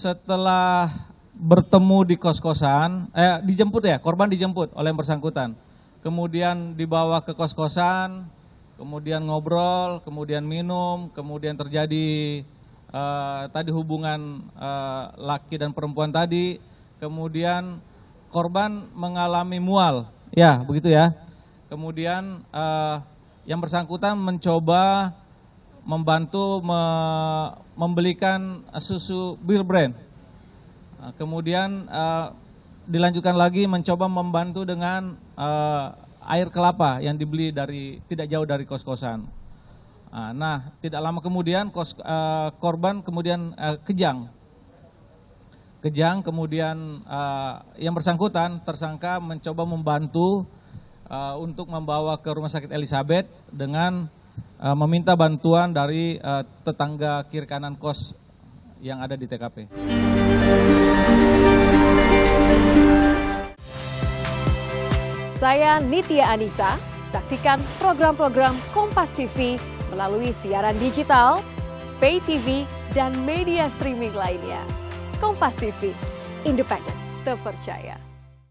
setelah bertemu di kos-kosan, korban dijemput oleh yang bersangkutan. Kemudian dibawa ke kos-kosan, kemudian ngobrol, kemudian minum, kemudian terjadi tadi hubungan laki dan perempuan tadi, kemudian korban mengalami mual, ya begitu ya. Kemudian yang bersangkutan mencoba membantu membelikan susu Bir Brand. Kemudian dilanjutkan lagi mencoba membantu dengan air kelapa yang dibeli dari tidak jauh dari kos-kosan. Nah, tidak lama kemudian korban kemudian kejang. Kemudian yang bersangkutan tersangka mencoba membantu untuk membawa ke Rumah Sakit Elizabeth dengan meminta bantuan dari tetangga kiri kanan kos yang ada di TKP. Saya Nitya Anissa, saksikan program-program Kompas TV melalui siaran digital, pay TV, dan media streaming lainnya. Kompas TV, independen, terpercaya.